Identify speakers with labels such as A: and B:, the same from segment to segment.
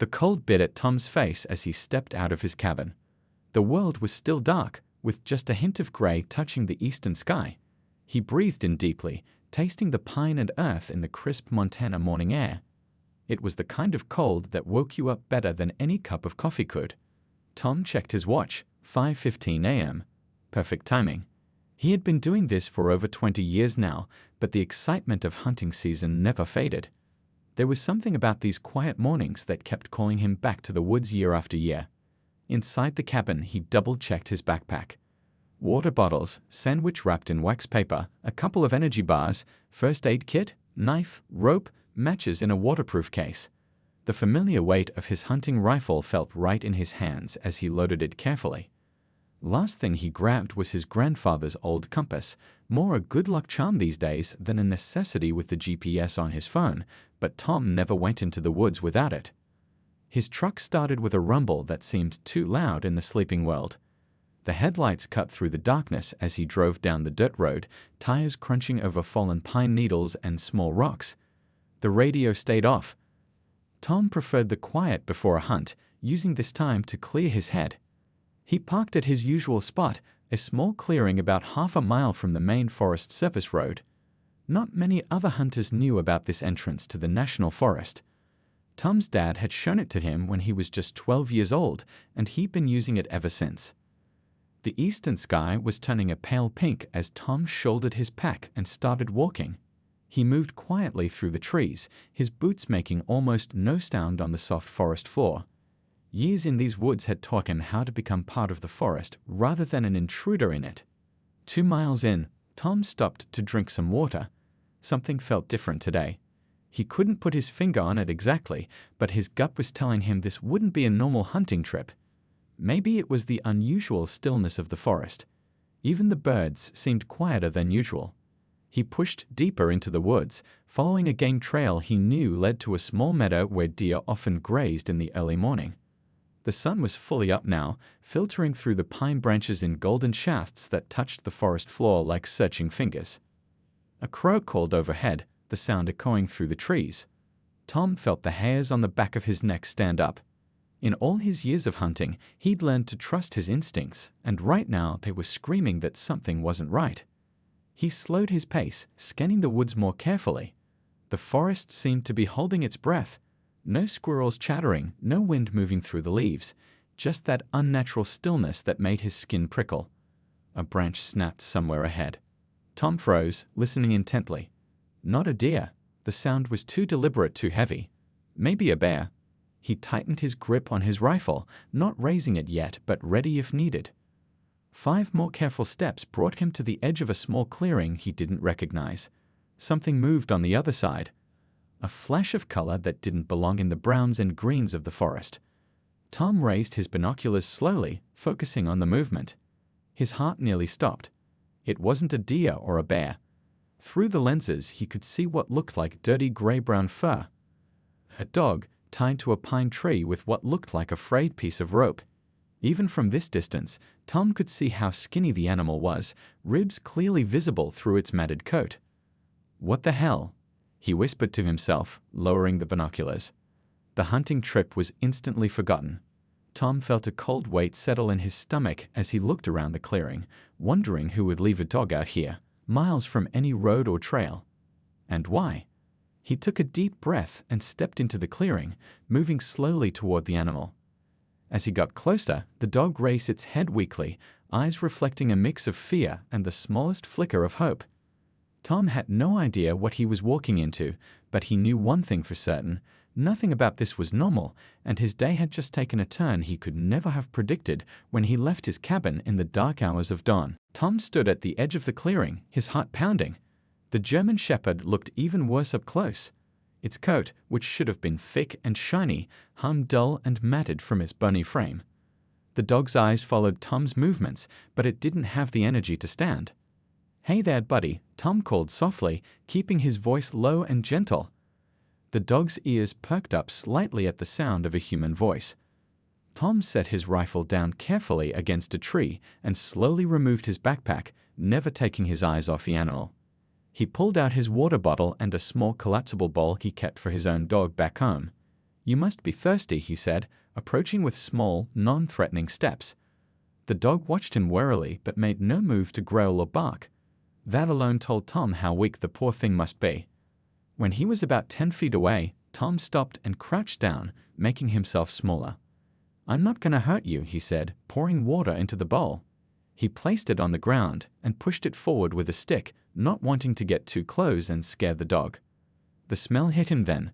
A: The cold bit at Tom's face as he stepped out of his cabin. The world was still dark, with just a hint of gray touching the eastern sky. He breathed in deeply, tasting the pine and earth in the crisp Montana morning air. It was the kind of cold that woke you up better than any cup of coffee could. Tom checked his watch, 5:15 a.m. Perfect timing. He had been doing this for over 20 years now, but the excitement of hunting season never faded. There was something about these quiet mornings that kept calling him back to the woods year after year. Inside the cabin, he double-checked his backpack. Water bottles, sandwich wrapped in wax paper, a couple of energy bars, first aid kit, knife, rope, matches in a waterproof case. The familiar weight of his hunting rifle felt right in his hands as he loaded it carefully. Last thing he grabbed was his grandfather's old compass, more a good luck charm these days than a necessity with the GPS on his phone, but Tom never went into the woods without it. His truck started with a rumble that seemed too loud in the sleeping world. The headlights cut through the darkness as he drove down the dirt road, tires crunching over fallen pine needles and small rocks. The radio stayed off. Tom preferred the quiet before a hunt, using this time to clear his head. He parked at his usual spot, a small clearing about half a mile from the main Forest Service road. Not many other hunters knew about this entrance to the national forest. Tom's dad had shown it to him when he was just 12 years old, and he'd been using it ever since. The eastern sky was turning a pale pink as Tom shouldered his pack and started walking. He moved quietly through the trees, his boots making almost no sound on the soft forest floor. Years in these woods had taught him how to become part of the forest rather than an intruder in it. 2 miles in, Tom stopped to drink some water. Something felt different today. He couldn't put his finger on it exactly, but his gut was telling him this wouldn't be a normal hunting trip. Maybe it was the unusual stillness of the forest. Even the birds seemed quieter than usual. He pushed deeper into the woods, following a game trail he knew led to a small meadow where deer often grazed in the early morning. The sun was fully up now, filtering through the pine branches in golden shafts that touched the forest floor like searching fingers. A crow called overhead, the sound echoing through the trees. Tom felt the hairs on the back of his neck stand up. In all his years of hunting, he'd learned to trust his instincts, and right now they were screaming that something wasn't right. He slowed his pace, scanning the woods more carefully. The forest seemed to be holding its breath. No squirrels chattering, no wind moving through the leaves, just that unnatural stillness that made his skin prickle. A branch snapped somewhere ahead. Tom froze, listening intently. Not a deer. The sound was too deliberate, too heavy. Maybe a bear. He tightened his grip on his rifle, not raising it yet, but ready if needed. 5 more careful steps brought him to the edge of a small clearing he didn't recognize. Something moved on the other side. A flash of color that didn't belong in the browns and greens of the forest. Tom raised his binoculars slowly, focusing on the movement. His heart nearly stopped. It wasn't a deer or a bear. Through the lenses, he could see what looked like dirty gray-brown fur. A dog, tied to a pine tree with what looked like a frayed piece of rope. Even from this distance, Tom could see how skinny the animal was, ribs clearly visible through its matted coat. What the hell? He whispered to himself, lowering the binoculars. The hunting trip was instantly forgotten. Tom felt a cold weight settle in his stomach as he looked around the clearing, wondering who would leave a dog out here, miles from any road or trail. And why? He took a deep breath and stepped into the clearing, moving slowly toward the animal. As he got closer, the dog raised its head weakly, eyes reflecting a mix of fear and the smallest flicker of hope. Tom had no idea what he was walking into, but he knew one thing for certain. Nothing about this was normal, and his day had just taken a turn he could never have predicted when he left his cabin in the dark hours of dawn. Tom stood at the edge of the clearing, his heart pounding. The German Shepherd looked even worse up close. Its coat, which should have been thick and shiny, hung dull and matted from its bony frame. The dog's eyes followed Tom's movements, but it didn't have the energy to stand. "Hey there, buddy," Tom called softly, keeping his voice low and gentle. The dog's ears perked up slightly at the sound of a human voice. Tom set his rifle down carefully against a tree and slowly removed his backpack, never taking his eyes off the animal. He pulled out his water bottle and a small collapsible bowl he kept for his own dog back home. "You must be thirsty," he said, approaching with small, non-threatening steps. The dog watched him warily but made no move to growl or bark. That alone told Tom how weak the poor thing must be. When he was about 10 feet away, Tom stopped and crouched down, making himself smaller. "I'm not going to hurt you," he said, pouring water into the bowl. He placed it on the ground and pushed it forward with a stick, not wanting to get too close and scare the dog. The smell hit him then,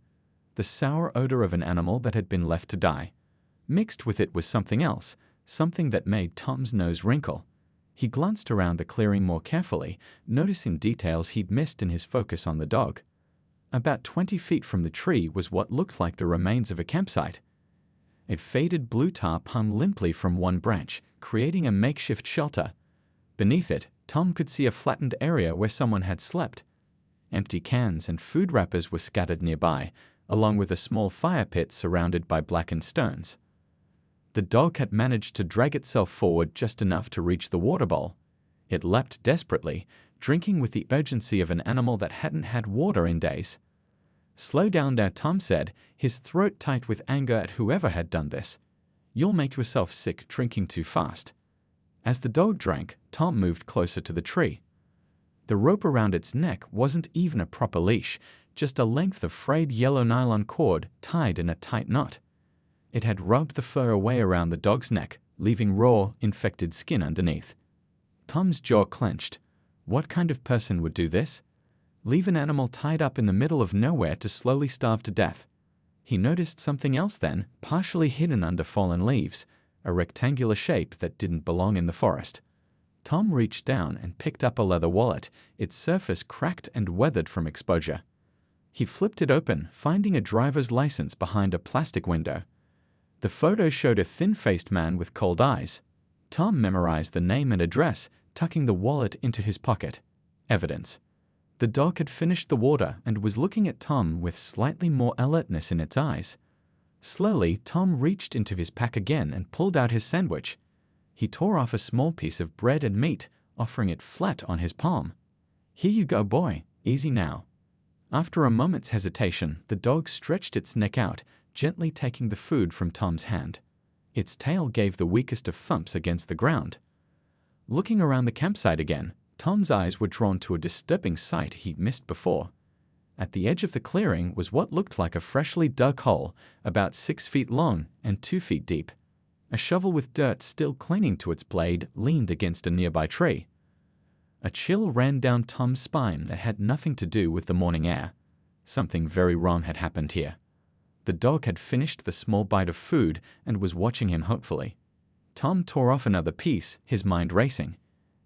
A: the sour odor of an animal that had been left to die. Mixed with it was something else, something that made Tom's nose wrinkle. He glanced around the clearing more carefully, noticing details he'd missed in his focus on the dog. About 20 feet from the tree was what looked like the remains of a campsite. A faded blue tarp hung limply from one branch, creating a makeshift shelter. Beneath it, Tom could see a flattened area where someone had slept. Empty cans and food wrappers were scattered nearby, along with a small fire pit surrounded by blackened stones. The dog had managed to drag itself forward just enough to reach the water bowl. It leapt desperately, drinking with the urgency of an animal that hadn't had water in days. "Slow down there," Tom said, his throat tight with anger at whoever had done this. "You'll make yourself sick drinking too fast." As the dog drank, Tom moved closer to the tree. The rope around its neck wasn't even a proper leash, just a length of frayed yellow nylon cord tied in a tight knot. It had rubbed the fur away around the dog's neck, leaving raw, infected skin underneath. Tom's jaw clenched. What kind of person would do this? Leave an animal tied up in the middle of nowhere to slowly starve to death? He noticed something else then, partially hidden under fallen leaves, a rectangular shape that didn't belong in the forest. Tom reached down and picked up a leather wallet, its surface cracked and weathered from exposure. He flipped it open, finding a driver's license behind a plastic window. The photo showed a thin-faced man with cold eyes. Tom memorized the name and address, tucking the wallet into his pocket. Evidence. The dog had finished the water and was looking at Tom with slightly more alertness in its eyes. Slowly, Tom reached into his pack again and pulled out his sandwich. He tore off a small piece of bread and meat, offering it flat on his palm. "Here you go, boy. Easy now." After a moment's hesitation, the dog stretched its neck out, gently taking the food from Tom's hand. Its tail gave the weakest of thumps against the ground. Looking around the campsite again, Tom's eyes were drawn to a disturbing sight he'd missed before. At the edge of the clearing was what looked like a freshly dug hole, about 6 feet long and 2 feet deep. A shovel with dirt still clinging to its blade leaned against a nearby tree. A chill ran down Tom's spine that had nothing to do with the morning air. Something very wrong had happened here. The dog had finished the small bite of food and was watching him hopefully. Tom tore off another piece, his mind racing.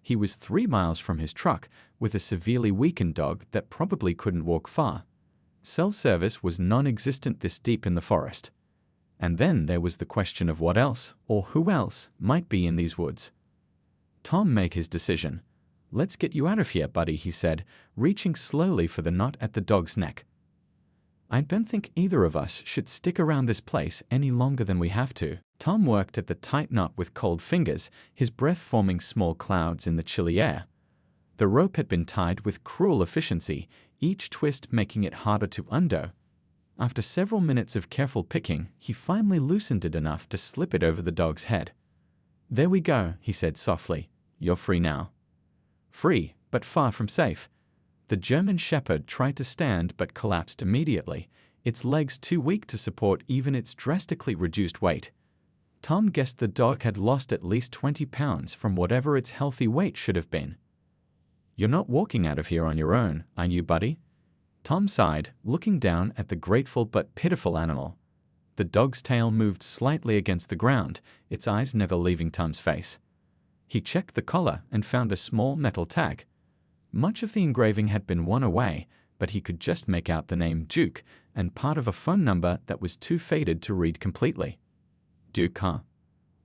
A: He was 3 miles from his truck, with a severely weakened dog that probably couldn't walk far. Cell service was non-existent this deep in the forest. And then there was the question of what else, or who else, might be in these woods. Tom made his decision. "Let's get you out of here, buddy," he said, reaching slowly for the knot at the dog's neck. "I don't think either of us should stick around this place any longer than we have to." Tom worked at the tight knot with cold fingers, his breath forming small clouds in the chilly air. The rope had been tied with cruel efficiency, each twist making it harder to undo. After several minutes of careful picking, he finally loosened it enough to slip it over the dog's head. "There we go," he said softly. "You're free now." Free, but far from safe. The German Shepherd tried to stand but collapsed immediately, its legs too weak to support even its drastically reduced weight. Tom guessed the dog had lost at least 20 pounds from whatever its healthy weight should have been. "You're not walking out of here on your own, are you, buddy?" Tom sighed, looking down at the grateful but pitiful animal. The dog's tail moved slightly against the ground, its eyes never leaving Tom's face. He checked the collar and found a small metal tag. Much of the engraving had been worn away, but he could just make out the name Duke and part of a phone number that was too faded to read completely. "Duke, huh?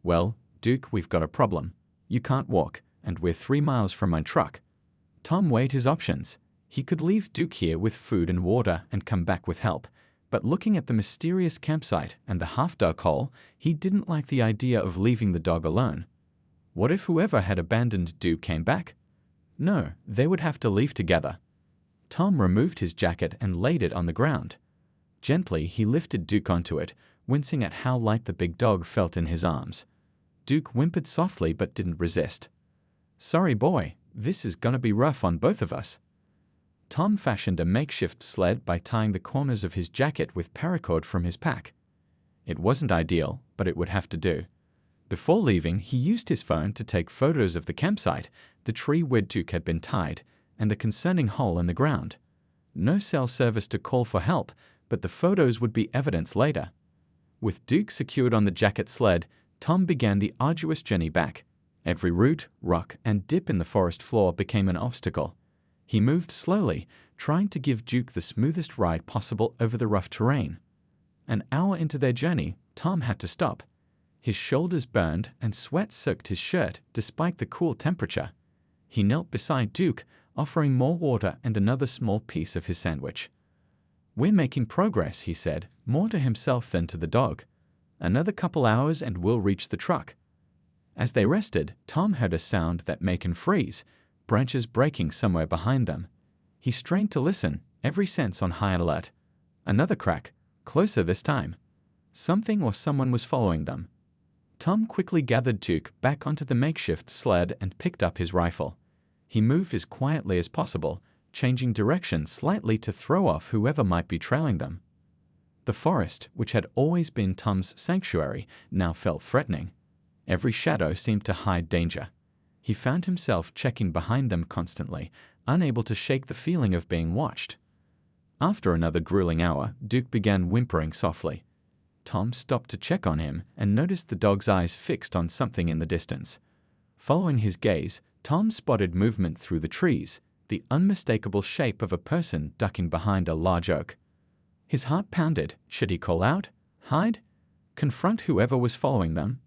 A: Well, Duke, we've got a problem. You can't walk, and we're 3 miles from my truck." Tom weighed his options. He could leave Duke here with food and water and come back with help, but looking at the mysterious campsite and the half-dug hole, he didn't like the idea of leaving the dog alone. What if whoever had abandoned Duke came back? No, they would have to leave together. Tom removed his jacket and laid it on the ground. Gently, he lifted Duke onto it, wincing at how light the big dog felt in his arms. Duke whimpered softly but didn't resist. "Sorry, boy, this is gonna be rough on both of us." Tom fashioned a makeshift sled by tying the corners of his jacket with paracord from his pack. It wasn't ideal, but it would have to do. Before leaving, he used his phone to take photos of the campsite, the tree where Duke had been tied, and the concerning hole in the ground. No cell service to call for help, but the photos would be evidence later. With Duke secured on the jacket sled, Tom began the arduous journey back. Every root, rock, and dip in the forest floor became an obstacle. He moved slowly, trying to give Duke the smoothest ride possible over the rough terrain. An hour into their journey, Tom had to stop. His shoulders burned and sweat soaked his shirt despite the cool temperature. He knelt beside Duke, offering more water and another small piece of his sandwich. "We're making progress," he said, more to himself than to the dog. "Another couple hours and we'll reach the truck." As they rested, Tom heard a sound that made him freeze, branches breaking somewhere behind them. He strained to listen, every sense on high alert. Another crack, closer this time. Something or someone was following them. Tom quickly gathered Duke back onto the makeshift sled and picked up his rifle. He moved as quietly as possible, changing direction slightly to throw off whoever might be trailing them. The forest, which had always been Tom's sanctuary, now felt threatening. Every shadow seemed to hide danger. He found himself checking behind them constantly, unable to shake the feeling of being watched. After another grueling hour, Duke began whimpering softly. Tom stopped to check on him and noticed the dog's eyes fixed on something in the distance. Following his gaze, Tom spotted movement through the trees, the unmistakable shape of a person ducking behind a large oak. His heart pounded. Should he call out? Hide? Confront whoever was following them?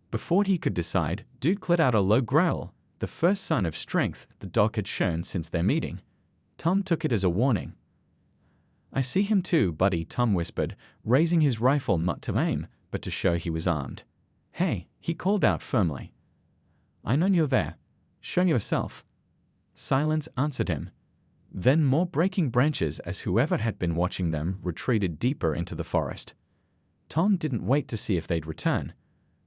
A: Before he could decide, Duke let out a low growl, the first sign of strength the dog had shown since their meeting. Tom took it as a warning. "I see him too, buddy," Tom whispered, raising his rifle not to aim, but to show he was armed. "Hey," he called out firmly. "I know you're there. Show yourself." Silence answered him. Then more breaking branches as whoever had been watching them retreated deeper into the forest. Tom didn't wait to see if they'd return.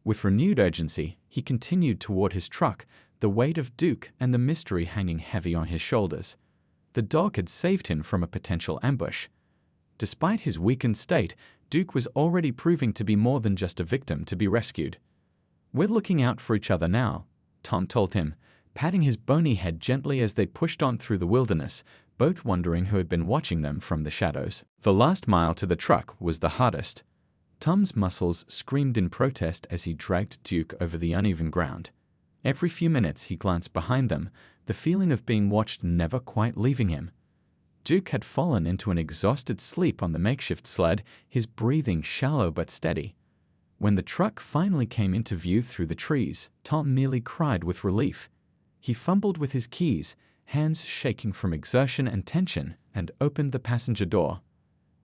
A: With renewed urgency, he continued toward his truck, the weight of Duke and the mystery hanging heavy on his shoulders. The dog had saved him from a potential ambush. Despite his weakened state, Duke was already proving to be more than just a victim to be rescued. "We're looking out for each other now," Tom told him, patting his bony head gently as they pushed on through the wilderness, both wondering who had been watching them from the shadows. The last mile to the truck was the hardest. Tom's muscles screamed in protest as he dragged Duke over the uneven ground. Every few minutes he glanced behind them, the feeling of being watched never quite leaving him. Duke had fallen into an exhausted sleep on the makeshift sled, his breathing shallow but steady. When the truck finally came into view through the trees, Tom nearly cried with relief. He fumbled with his keys, hands shaking from exertion and tension, and opened the passenger door.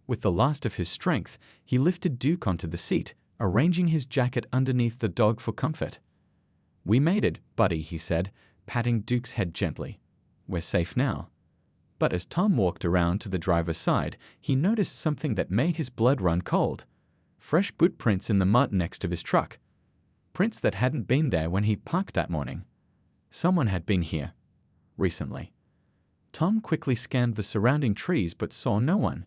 A: With the last of his strength, he lifted Duke onto the seat, arranging his jacket underneath the dog for comfort. "We made it, buddy," he said, patting Duke's head gently. "We're safe now." But as Tom walked around to the driver's side, he noticed something that made his blood run cold. Fresh boot prints in the mud next to his truck. Prints that hadn't been there when he parked that morning. Someone had been here. Recently. Tom quickly scanned the surrounding trees but saw no one.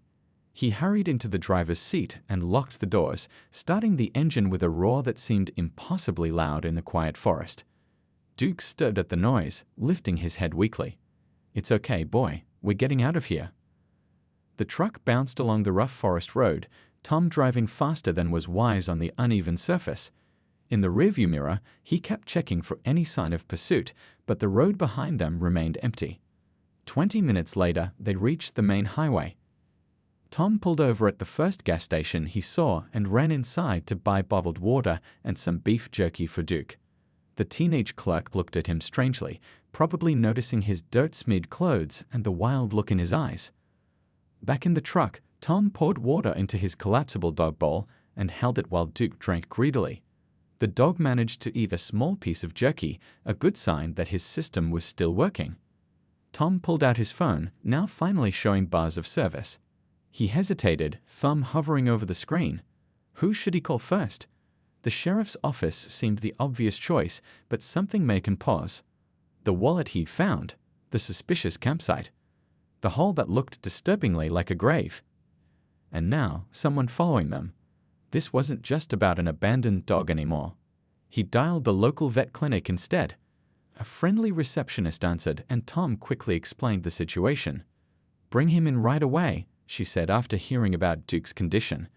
A: He hurried into the driver's seat and locked the doors, starting the engine with a roar that seemed impossibly loud in the quiet forest. Duke stirred at the noise, lifting his head weakly. "It's okay, boy. We're getting out of here." The truck bounced along the rough forest road, Tom driving faster than was wise on the uneven surface. In the rearview mirror, he kept checking for any sign of pursuit, but the road behind them remained empty. 20 minutes later, they reached the main highway. Tom pulled over at the first gas station he saw and ran inside to buy bottled water and some beef jerky for Duke. The teenage clerk looked at him strangely, probably noticing his dirt-smeared clothes and the wild look in his eyes. Back in the truck, Tom poured water into his collapsible dog bowl and held it while Duke drank greedily. The dog managed to eat a small piece of jerky, a good sign that his system was still working. Tom pulled out his phone, now finally showing bars of service. He hesitated, thumb hovering over the screen. Who should he call first? The sheriff's office seemed the obvious choice, but something made him pause. The wallet he'd found, the suspicious campsite, the hole that looked disturbingly like a grave. And now, someone following them. This wasn't just about an abandoned dog anymore. He dialed the local vet clinic instead. A friendly receptionist answered, and Tom quickly explained the situation. "Bring him in right away," she said after hearing about Duke's condition.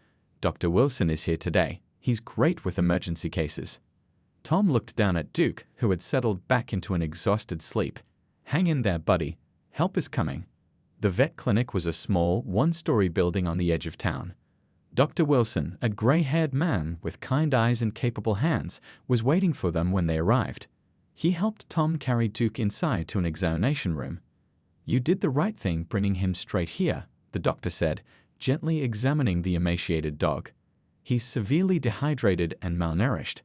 A: "Dr. Wilson is here today. He's great with emergency cases." Tom looked down at Duke, who had settled back into an exhausted sleep. "Hang in there, buddy. Help is coming." The vet clinic was a small, one-story building on the edge of town. Dr. Wilson, a gray-haired man with kind eyes and capable hands, was waiting for them when they arrived. He helped Tom carry Duke inside to an examination room. "You did the right thing bringing him straight here," the doctor said, gently examining the emaciated dog. "He's severely dehydrated and malnourished.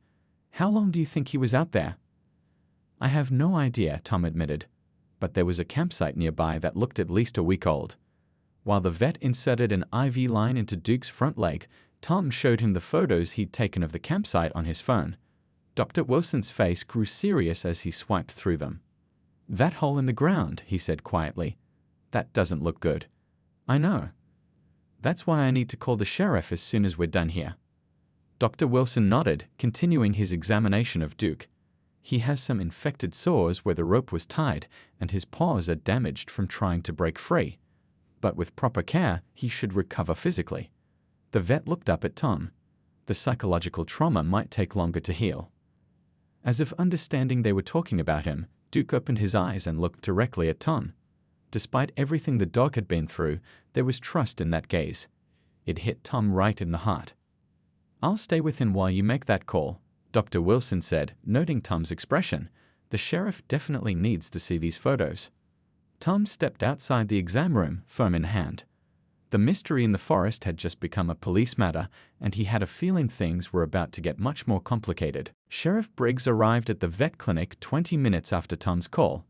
A: How long do you think he was out there?" "I have no idea," Tom admitted, but there was a campsite nearby that looked at least a week old. While the vet inserted an IV line into Duke's front leg, Tom showed him the photos he'd taken of the campsite on his phone. Dr. Wilson's face grew serious as he swiped through them. "That hole in the ground," he said quietly. "That doesn't look good." "I know. That's why I need to call the sheriff as soon as we're done here." Dr. Wilson nodded, continuing his examination of Duke. "He has some infected sores where the rope was tied, and his paws are damaged from trying to break free. But with proper care, he should recover physically." The vet looked up at Tom. The psychological trauma might take longer to heal. As if understanding they were talking about him, Duke opened his eyes and looked directly at Tom. Despite everything the dog had been through, there was trust in that gaze. It hit Tom right in the heart. "I'll stay with him while you make that call," Dr. Wilson said, noting Tom's expression. "The sheriff definitely needs to see these photos." Tom stepped outside the exam room, phone in hand. The mystery in the forest had just become a police matter, and he had a feeling things were about to get much more complicated. Sheriff Briggs arrived at the vet clinic 20 minutes after Tom's call.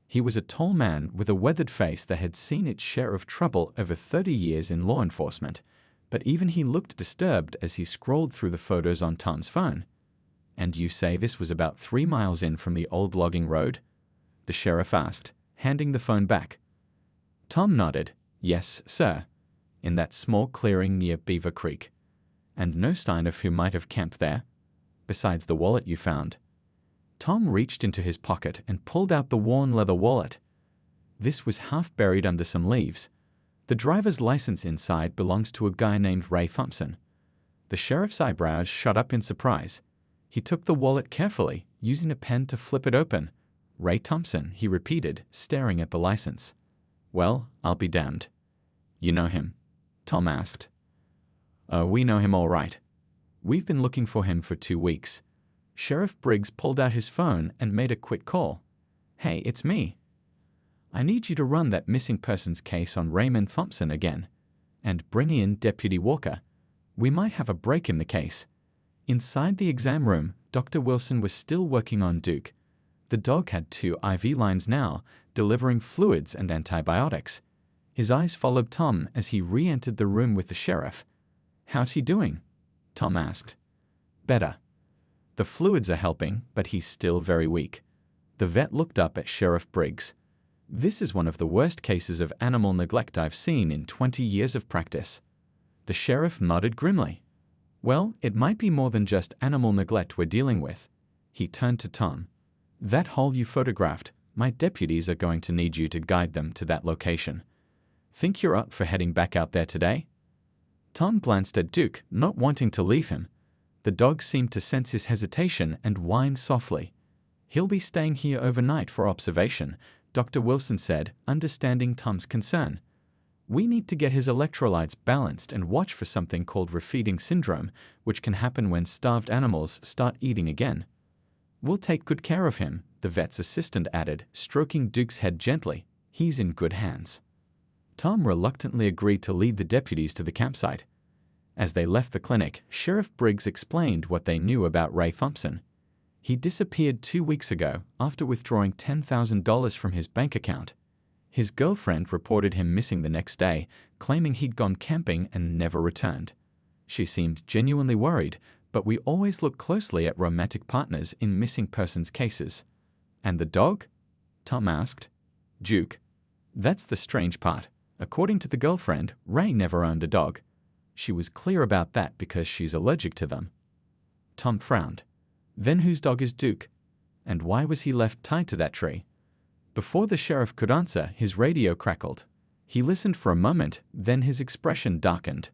A: He was a tall man with a weathered face that had seen its share of trouble over 30 years in law enforcement, but even he looked disturbed as he scrolled through the photos on Tom's phone. "And you say this was about 3 miles in from the old logging road?" the sheriff asked, handing the phone back. Tom nodded. "Yes, sir. In that small clearing near Beaver Creek. And no sign of who might have camped there, besides the wallet you found." Tom reached into his pocket and pulled out the worn leather wallet. This was half buried under some leaves. The driver's license inside belongs to a guy named Ray Thompson. The sheriff's eyebrows shot up in surprise. He took the wallet carefully, using a pen to flip it open. "Ray Thompson," he repeated, staring at the license. "Well, I'll be damned. You know him?" Tom asked. We know him all right. We've been looking for him for 2 weeks." Sheriff Briggs pulled out his phone and made a quick call. "Hey, it's me. I need you to run that missing persons case on Raymond Thompson again. And bring in Deputy Walker. We might have a break in the case." Inside the exam room, Dr. Wilson was still working on Duke. The dog had 2 IV lines now, delivering fluids and antibiotics. His eyes followed Tom as he re-entered the room with the sheriff. "How's he doing?" Tom asked. "Better. The fluids are helping, but he's still very weak." The vet looked up at Sheriff Briggs. "This is one of the worst cases of animal neglect I've seen in 20 years of practice." The sheriff nodded grimly. "Well, it might be more than just animal neglect we're dealing with." He turned to Tom. "That hole you photographed, my deputies are going to need you to guide them to that location. Think you're up for heading back out there today?" Tom glanced at Duke, not wanting to leave him. The dog seemed to sense his hesitation and whined softly. "He'll be staying here overnight for observation," Dr. Wilson said, understanding Tom's concern. "We need to get his electrolytes balanced and watch for something called refeeding syndrome, which can happen when starved animals start eating again." "We'll take good care of him," the vet's assistant added, stroking Duke's head gently. "He's in good hands." Tom reluctantly agreed to lead the deputies to the campsite. As they left the clinic, Sheriff Briggs explained what they knew about Ray Thompson. He disappeared 2 weeks ago after withdrawing $10,000 from his bank account. His girlfriend reported him missing the next day, claiming he'd gone camping and never returned. She seemed genuinely worried, but we always look closely at romantic partners in missing persons cases. And the dog? Tom asked. Duke. That's the strange part. According to the girlfriend, Ray never owned a dog. She was clear about that because she's allergic to them. Tom frowned. Then whose dog is Duke? And why was he left tied to that tree? Before the sheriff could answer, his radio crackled. He listened for a moment, then his expression darkened.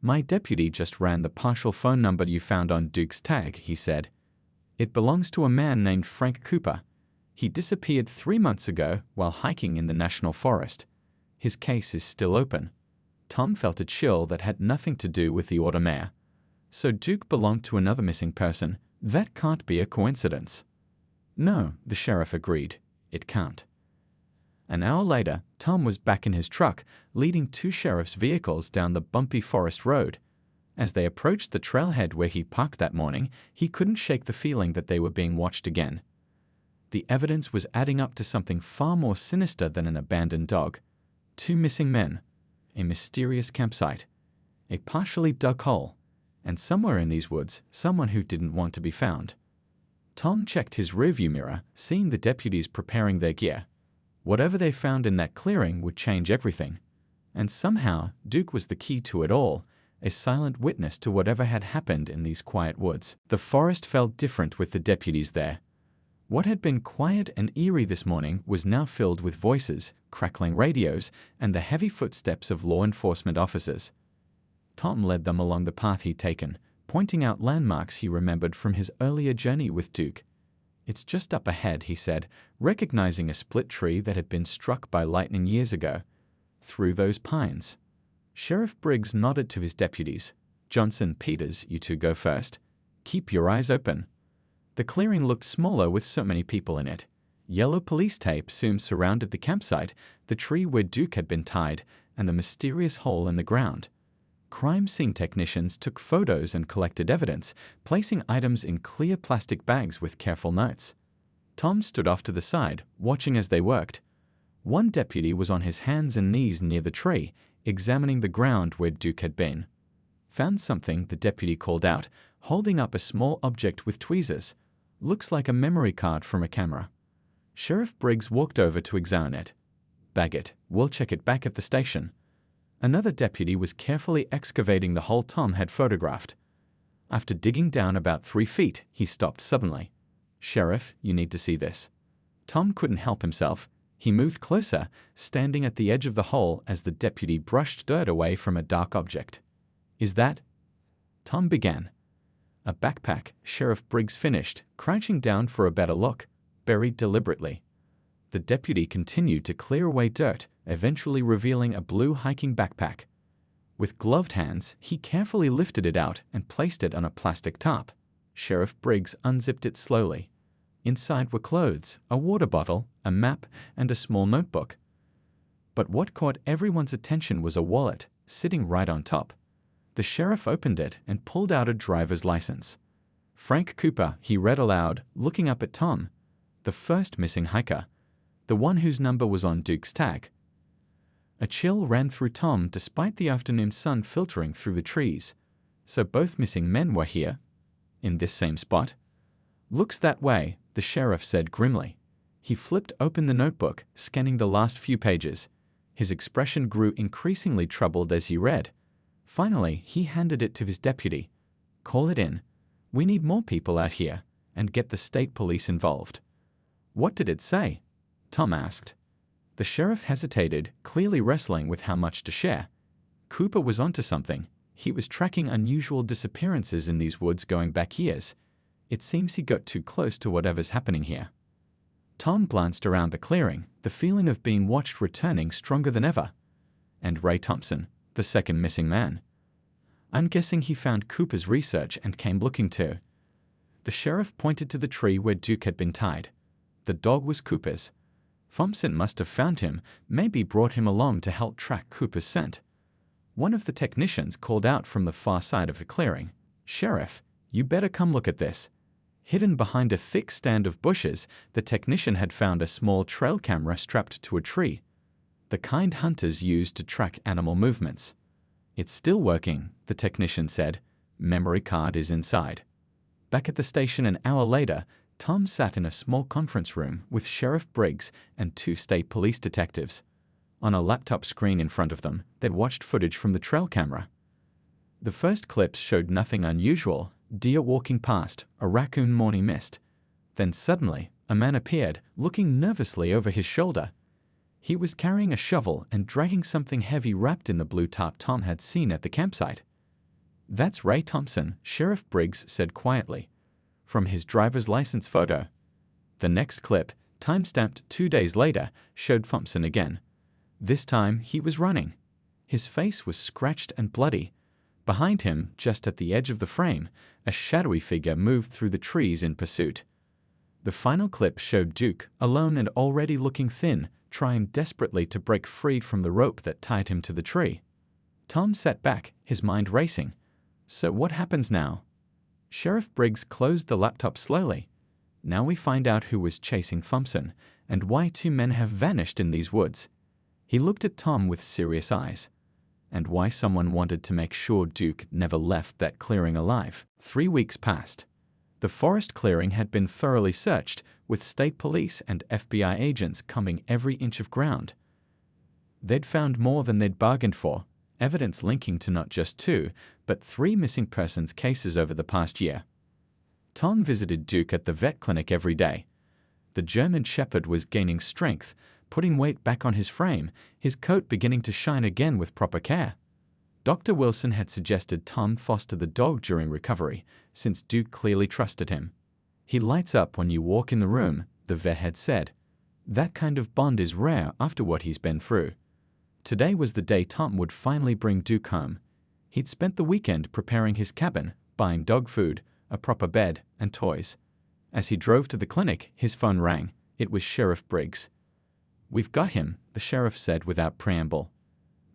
A: My deputy just ran the partial phone number you found on Duke's tag, he said. It belongs to a man named Frank Cooper. He disappeared 3 months ago while hiking in the National Forest. His case is still open. Tom felt a chill that had nothing to do with the automayor. So Duke belonged to another missing person. That can't be a coincidence. No, the sheriff agreed. It can't. An hour later, Tom was back in his truck, leading 2 sheriff's vehicles down the bumpy forest road. As they approached the trailhead where he parked that morning, he couldn't shake the feeling that they were being watched again. The evidence was adding up to something far more sinister than an abandoned dog. 2 missing men, a mysterious campsite, a partially dug hole, and somewhere in these woods, someone who didn't want to be found. Tom checked his rearview mirror, seeing the deputies preparing their gear. Whatever they found in that clearing would change everything. And somehow, Duke was the key to it all, a silent witness to whatever had happened in these quiet woods. The forest felt different with the deputies there. What had been quiet and eerie this morning was now filled with voices, crackling radios, and the heavy footsteps of law enforcement officers. Tom led them along the path he'd taken, pointing out landmarks he remembered from his earlier journey with Duke. It's just up ahead, he said, recognizing a split tree that had been struck by lightning years ago. Through those pines. Sheriff Briggs nodded to his deputies. Johnson, Peters, you 2 go first. Keep your eyes open. The clearing looked smaller with so many people in it. Yellow police tape soon surrounded the campsite, the tree where Duke had been tied, and the mysterious hole in the ground. Crime scene technicians took photos and collected evidence, placing items in clear plastic bags with careful notes. Tom stood off to the side, watching as they worked. One deputy was on his hands and knees near the tree, examining the ground where Duke had been. Found something, the deputy called out, holding up a small object with tweezers. Looks like a memory card from a camera. Sheriff Briggs walked over to examine it. Bag it. We'll check it back at the station. Another deputy was carefully excavating the hole Tom had photographed. After digging down about 3 feet, he stopped suddenly. Sheriff, you need to see this. Tom couldn't help himself. He moved closer, standing at the edge of the hole as the deputy brushed dirt away from a dark object. Is that? Tom began. A backpack, Sheriff Briggs finished, crouching down for a better look, buried deliberately. The deputy continued to clear away dirt, eventually revealing a blue hiking backpack. With gloved hands, he carefully lifted it out and placed it on a plastic top. Sheriff Briggs unzipped it slowly. Inside were clothes, a water bottle, a map, and a small notebook. But what caught everyone's attention was a wallet, sitting right on top. The sheriff opened it and pulled out a driver's license. Frank Cooper, he read aloud, looking up at Tom. The first missing hiker. The one whose number was on Duke's tag. A chill ran through Tom despite the afternoon sun filtering through the trees. So both missing men were here? In this same spot? Looks that way, the sheriff said grimly. He flipped open the notebook, scanning the last few pages. His expression grew increasingly troubled as he read. Finally, he handed it to his deputy. Call it in. We need more people out here, and get the state police involved. What did it say? Tom asked. The sheriff hesitated, clearly wrestling with how much to share. Cooper was onto something. He was tracking unusual disappearances in these woods going back years. It seems he got too close to whatever's happening here. Tom glanced around the clearing, the feeling of being watched returning stronger than ever. And Ray Thompson, the second missing man. I'm guessing he found Cooper's research and came looking too. The sheriff pointed to the tree where Duke had been tied. The dog was Cooper's. Thompson must have found him, maybe brought him along to help track Cooper's scent. One of the technicians called out from the far side of the clearing. Sheriff, you better come look at this. Hidden behind a thick stand of bushes, the technician had found a small trail camera strapped to a tree. the kind hunters use to track animal movements. It's still working, the technician said. Memory card is inside. Back at the station an hour later, Tom sat in a small conference room with Sheriff Briggs and 2 state police detectives. On a laptop screen in front of them, they'd watched footage from the trail camera. The first clips showed nothing unusual: deer walking past, a raccoon morning mist. Then suddenly, a man appeared, looking nervously over his shoulder. He was carrying a shovel and dragging something heavy wrapped in the blue tarp Tom had seen at the campsite. "That's Ray Thompson," Sheriff Briggs said quietly, "from his driver's license photo." The next clip, time-stamped 2 days later, showed Thompson again. This time he was running. His face was scratched and bloody. Behind him, just at the edge of the frame, a shadowy figure moved through the trees in pursuit. The final clip showed Duke, alone and already looking thin, trying desperately to break free from the rope that tied him to the tree. Tom sat back, his mind racing. So what happens now? Sheriff Briggs closed the laptop slowly. Now we find out who was chasing Thompson, and why 2 men have vanished in these woods. He looked at Tom with serious eyes. And why someone wanted to make sure Duke never left that clearing alive. 3 weeks passed. The forest clearing had been thoroughly searched, with state police and FBI agents combing every inch of ground. They'd found more than they'd bargained for, evidence linking to not just 2, but 3 missing persons cases over the past year. Tom visited Duke at the vet clinic every day. The German Shepherd was gaining strength, putting weight back on his frame, his coat beginning to shine again with proper care. Dr. Wilson had suggested Tom foster the dog during recovery, since Duke clearly trusted him. "He lights up when you walk in the room," the vet had said. "That kind of bond is rare after what he's been through." Today was the day Tom would finally bring Duke home. He'd spent the weekend preparing his cabin, buying dog food, a proper bed, and toys. As he drove to the clinic, his phone rang. It was Sheriff Briggs. "We've got him," the sheriff said without preamble.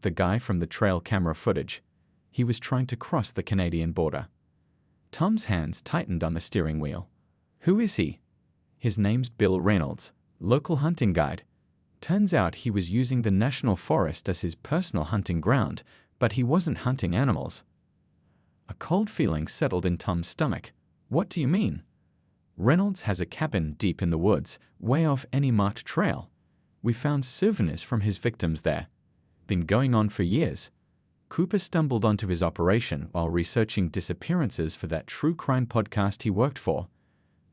A: The guy from the trail camera footage. He was trying to cross the Canadian border. Tom's hands tightened on the steering wheel. "Who is he?" "His name's Bill Reynolds, local hunting guide." Turns out he was using the national forest as his personal hunting ground, but he wasn't hunting animals. A cold feeling settled in Tom's stomach. "What do you mean?" "Reynolds has a cabin deep in the woods, way off any marked trail. We found souvenirs from his victims there. Been going on for years." Cooper stumbled onto his operation while researching disappearances for that true crime podcast he worked for.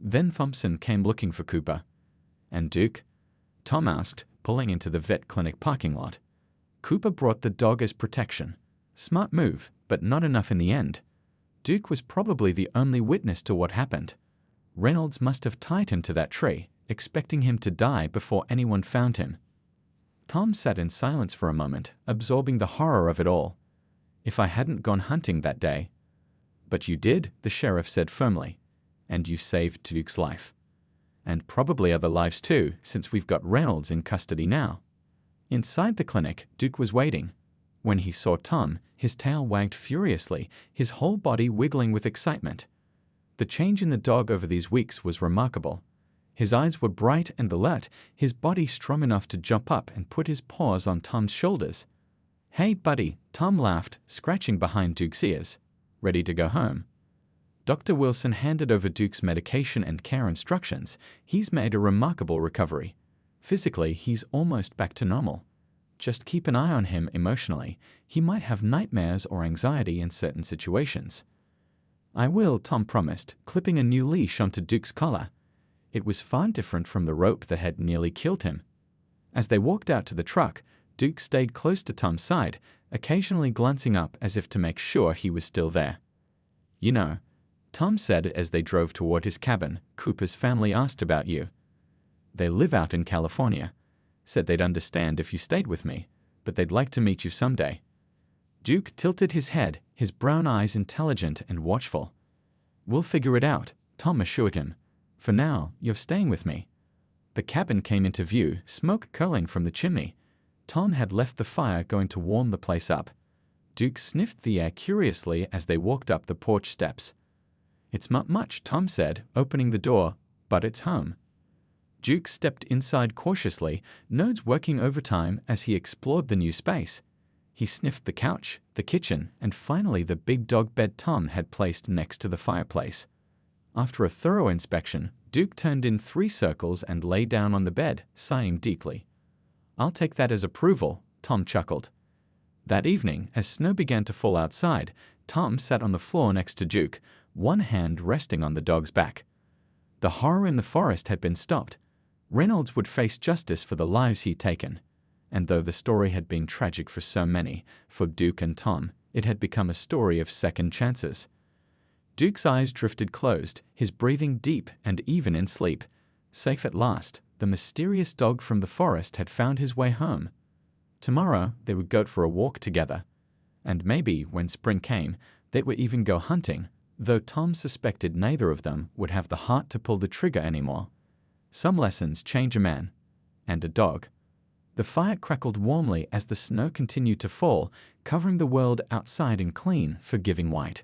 A: Then Thompson came looking for Cooper. "And Duke?" Tom asked, pulling into the vet clinic parking lot. "Cooper brought the dog as protection. Smart move, but not enough in the end. Duke was probably the only witness to what happened. Reynolds must have tied him to that tree, expecting him to die before anyone found him." Tom sat in silence for a moment, absorbing the horror of it all. "If I hadn't gone hunting that day—" "But you did," the sheriff said firmly. "And you saved Duke's life. And probably other lives too, since we've got Reynolds in custody now." Inside the clinic, Duke was waiting. When he saw Tom, his tail wagged furiously, his whole body wiggling with excitement. The change in the dog over these weeks was remarkable. His eyes were bright and alert, his body strong enough to jump up and put his paws on Tom's shoulders. "Hey, buddy," Tom laughed, scratching behind Duke's ears. "Ready to go home?" Dr. Wilson handed over Duke's medication and care instructions. He's made a remarkable recovery. Physically, he's almost back to normal. Just keep an eye on him emotionally. He might have nightmares or anxiety in certain situations. "I will," Tom promised, clipping a new leash onto Duke's collar. It was far different from the rope that had nearly killed him. As they walked out to the truck, Duke stayed close to Tom's side, occasionally glancing up as if to make sure he was still there. "You know," Tom said as they drove toward his cabin, "Cooper's family asked about you. They live out in California. Said they'd understand if you stayed with me, but they'd like to meet you someday." Duke tilted his head, his brown eyes intelligent and watchful. "We'll figure it out," Tom assured him. "For now, you're staying with me." The cabin came into view, smoke curling from the chimney. Tom had left the fire going to warm the place up. Duke sniffed the air curiously as they walked up the porch steps. "It's not much," Tom said, opening the door, "but it's home." Duke stepped inside cautiously, nodes working overtime as he explored the new space. He sniffed the couch, the kitchen, and finally the big dog bed Tom had placed next to the fireplace. After a thorough inspection, Duke turned in 3 circles and lay down on the bed, sighing deeply. "I'll take that as approval," Tom chuckled. That evening, as snow began to fall outside, Tom sat on the floor next to Duke, one hand resting on the dog's back. The horror in the forest had been stopped. Reynolds would face justice for the lives he'd taken. And though the story had been tragic for so many, for Duke and Tom, it had become a story of second chances. Duke's eyes drifted closed, his breathing deep and even in sleep. Safe at last, the mysterious dog from the forest had found his way home. Tomorrow they would go for a walk together. And maybe, when spring came, they would even go hunting, though Tom suspected neither of them would have the heart to pull the trigger anymore. Some lessons change a man. And a dog. The fire crackled warmly as the snow continued to fall, covering the world outside in clean, forgiving white.